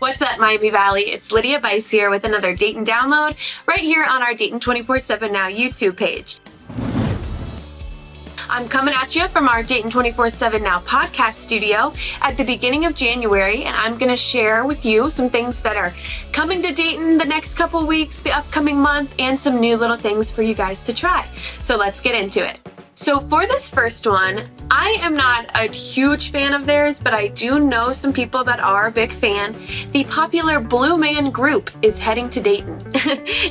What's up, Miami Valley? It's Lydia Bice here with another Dayton download right here on our Dayton 24/7 Now YouTube page. I'm coming at you from our Dayton 24/7 Now podcast studio at the beginning of January, and I'm going to share with you some things that are coming to Dayton the next couple weeks, the upcoming month, and some new little things for you guys to try. So let's get into it. So for this first one, I am not a huge fan of theirs, but I do know some people that are a big fan. The popular Blue Man Group is heading to Dayton.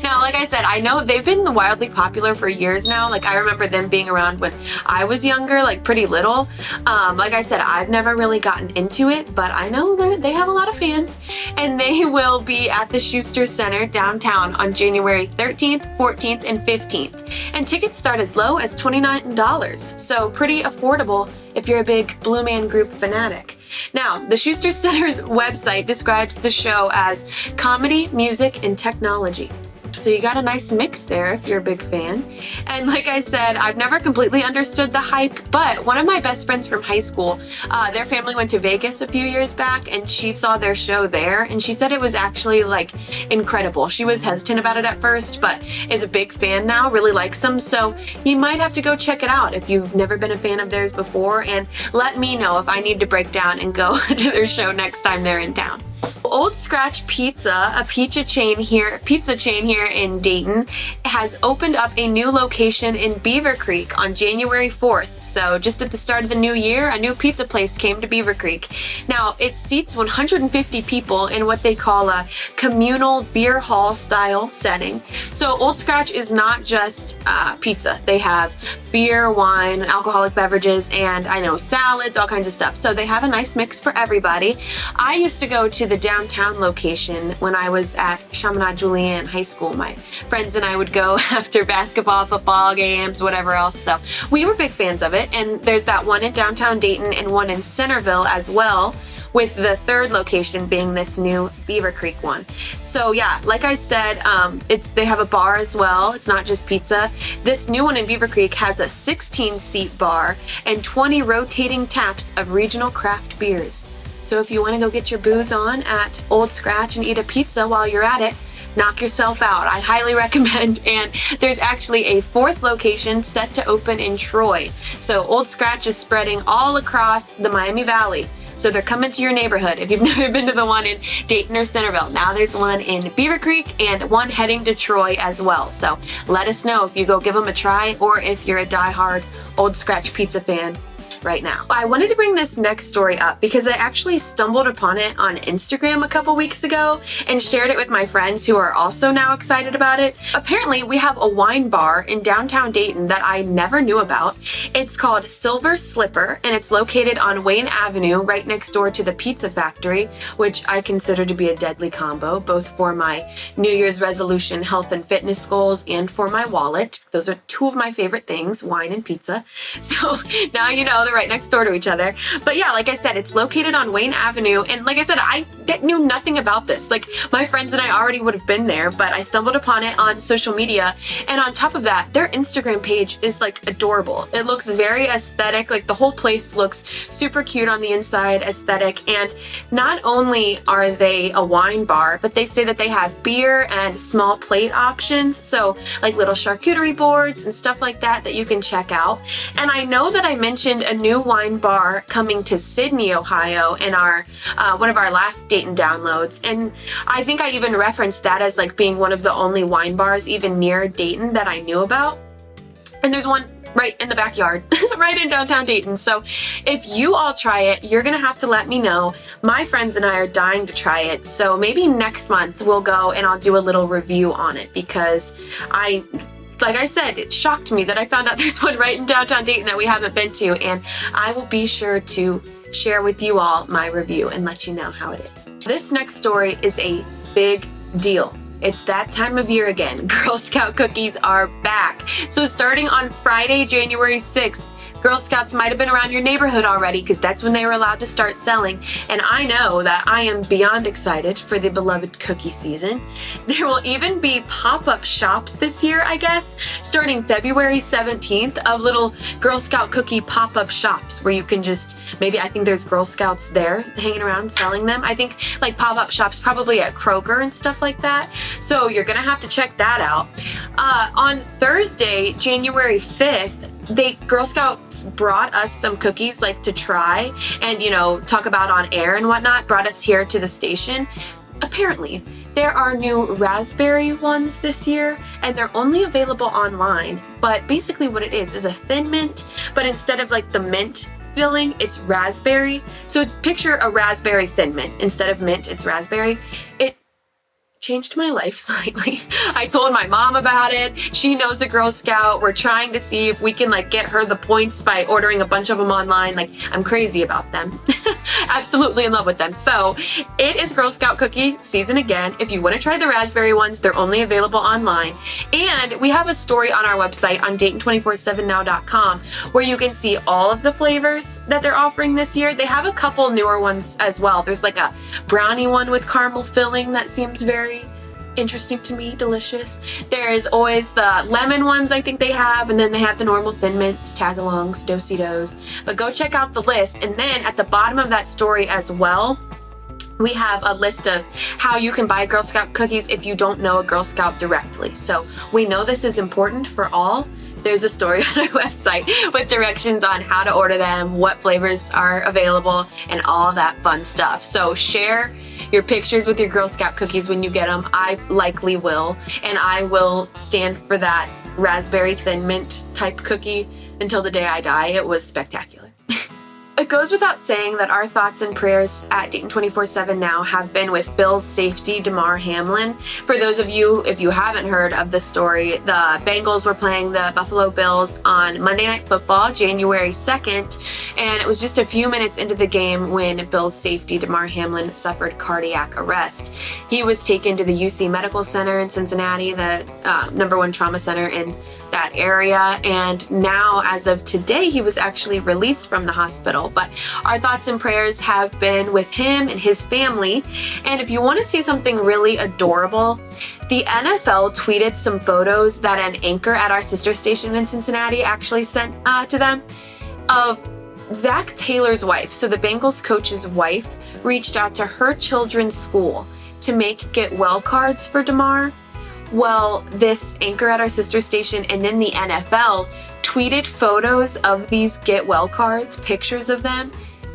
Now, like I said, I know they've been wildly popular for years now. Like, I remember them being around when I was younger, like pretty little. Like I said, I've never really gotten into it, but I know they have a lot of fans, and they will be at the Schuster Center downtown on January 13th, 14th, and 15th. And tickets start as low as $29. So pretty affordable if you're a big Blue Man Group fanatic. Now, the Schuster Center's website describes the show as comedy, music, and technology. So you got a nice mix there if you're a big fan. And like I said, I've never completely understood the hype, but one of my best friends from high school, their family went to Vegas a few years back, and she saw their show there, and she said it was actually like incredible. She was hesitant about it at first, but is a big fan now, really likes them. So you might have to go check it out if you've never been a fan of theirs before, and let me know if I need to break down and go to their show next time they're in town. Old Scratch Pizza, a pizza chain here in Dayton, has opened up a new location in Beaver Creek on January 4th. So just at the start of the new year, a new pizza place came to Beaver Creek. Now, it seats 150 people in what they call a communal beer hall style setting. So Old Scratch is not just pizza. They have beer, wine, alcoholic beverages, and I know salads, all kinds of stuff. So they have a nice mix for everybody. I used to go to the downtown location when I was at Chaminade Julienne High School. My friends and I would go after basketball, football games, whatever else. So we were big fans of it. And there's that one in downtown Dayton and one in Centerville as well, with the third location being this new Beaver Creek one. So yeah, like I said, they have a bar as well. It's not just pizza. This new one in Beaver Creek has a 16-seat bar and 20 rotating taps of regional craft beers. So if you want to go get your booze on at Old Scratch and eat a pizza while you're at it, knock yourself out. I highly recommend. And there's actually a fourth location set to open in Troy. So Old Scratch is spreading all across the Miami Valley. So they're coming to your neighborhood. If you've never been to the one in Dayton or Centerville, now there's one in Beaver Creek and one heading to Troy as well. So let us know if you go give them a try or if you're a diehard Old Scratch pizza fan right now. I wanted to bring this next story up because I actually stumbled upon it on Instagram a couple weeks ago and shared it with my friends who are also now excited about it. Apparently, we have a wine bar in downtown Dayton that I never knew about. It's called Silver Slipper, and it's located on Wayne Avenue right next door to the Pizza Factory, which I consider to be a deadly combo, both for my New Year's resolution health and fitness goals and for my wallet. Those are two of my favorite things, wine and pizza. So now you know they're right next door to each other. But yeah, like I said, it's located on Wayne Avenue, and like I said, I knew nothing about this. Like, my friends and I already would have been there, but I stumbled upon it on social media, and on top of that, their Instagram page is like adorable. It looks very aesthetic. Like, the whole place looks super cute on the inside, aesthetic. And not only are they a wine bar, but they say that they have beer and small plate options, so like little charcuterie boards and stuff like that you can check out. And I know that I mentioned a new wine bar coming to Sydney, Ohio in our one of our last Dayton downloads, and I think I even referenced that as like being one of the only wine bars even near Dayton that I knew about. And there's one right in the backyard, right in downtown Dayton. So if you all try it, you're gonna have to let me know. My friends and I are dying to try it, so maybe next month we'll go and I'll do a little review on it, because like I said, it shocked me that I found out there's one right in downtown Dayton that we haven't been to, and I will be sure to share with you all my review and let you know how it is. This next story is a big deal. It's that time of year again. Girl Scout cookies are back. So starting on Friday, January 6th, Girl Scouts might have been around your neighborhood already because that's when they were allowed to start selling. And I know that I am beyond excited for the beloved cookie season. There will even be pop-up shops this year, I guess, starting February 17th of little Girl Scout cookie pop-up shops where you can just, maybe I think there's Girl Scouts there hanging around selling them. I think like pop-up shops probably at Kroger and stuff like that. So you're gonna have to check that out. On Thursday, January 5th, Girl Scouts brought us some cookies like to try and, talk about on air and whatnot, brought us here to the station. Apparently, there are new raspberry ones this year and they're only available online. But basically what it is a thin mint, but instead of like the mint filling, it's raspberry. So it's picture a raspberry thin mint. Instead of mint, it's raspberry. It changed my life slightly. I told my mom about it. She knows a Girl Scout. We're trying to see if we can get her the points by ordering a bunch of them online. I'm crazy about them. Absolutely in love with them. So it is Girl Scout cookie season again. If you want to try the raspberry ones, they're only available online. And we have a story on our website on Dayton247now.com where you can see all of the flavors that they're offering this year. They have a couple newer ones as well. There's like a brownie one with caramel filling that seems very interesting to me, delicious. There is always the lemon ones I think they have, and then they have the normal thin mints, tag-alongs, do-si-dos. But go check out the list. And then at the bottom of that story as well, we have a list of how you can buy Girl Scout cookies if you don't know a Girl Scout directly. So we know this is important for all. There's a story on our website with directions on how to order them, what flavors are available, and all that fun stuff. So share your pictures with your Girl Scout cookies when you get them. I likely will, and I will stand for that raspberry thin mint type cookie until the day I die. It was spectacular. It goes without saying that our thoughts and prayers at Dayton 24/7 Now have been with Bills safety Damar Hamlin. For those of you, if you haven't heard of the story, the Bengals were playing the Buffalo Bills on Monday Night Football, January 2nd, and it was just a few minutes into the game when Bills safety Damar Hamlin suffered cardiac arrest. He was taken to the UC Medical Center in Cincinnati, the #1 trauma center in that area, and now as of today he was actually released from the hospital. But our thoughts and prayers have been with him and his family. And if you want to see something really adorable, the NFL tweeted some photos that an anchor at our sister station in Cincinnati actually sent to them of Zach Taylor's wife. So the Bengals coach's wife reached out to her children's school to make get well cards for Damar. Well, this anchor at our sister station and then the NFL tweeted photos of these get well cards, pictures of them.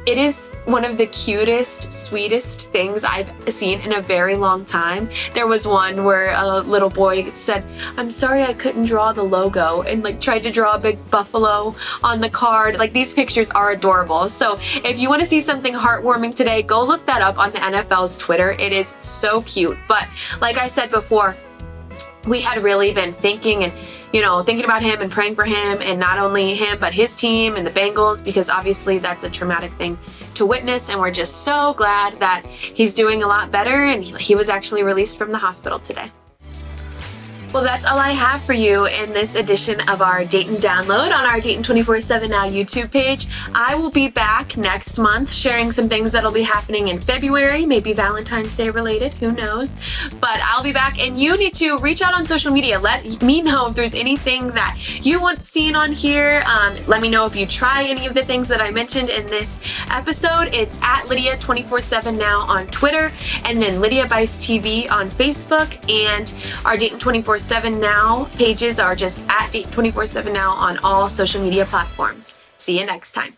It is one of the cutest, sweetest things I've seen in a very long time. There was one where a little boy said, "I'm sorry I couldn't draw the logo," and tried to draw a big buffalo on the card. These pictures are adorable. So if you want to see something heartwarming today, go look that up on the NFL's Twitter. It is so cute. But like I said before, we had really been thinking about him and praying for him, and not only him, but his team and the Bengals, because obviously that's a traumatic thing to witness. And we're just so glad that he's doing a lot better and he was actually released from the hospital today. Well, that's all I have for you in this edition of our Dayton Download on our Dayton 24/7 Now YouTube page. I will be back next month sharing some things that'll be happening in February, maybe Valentine's Day related, who knows. But I'll be back, and you need to reach out on social media. Let me know if there's anything that you want seen on here. Let me know if you try any of the things that I mentioned in this episode. It's at Lydia247Now on Twitter, and then Lydia Bice TV on Facebook, and our Dayton 24/7 Now pages are just at Dayton 24/7 Now on all social media platforms. See you next time.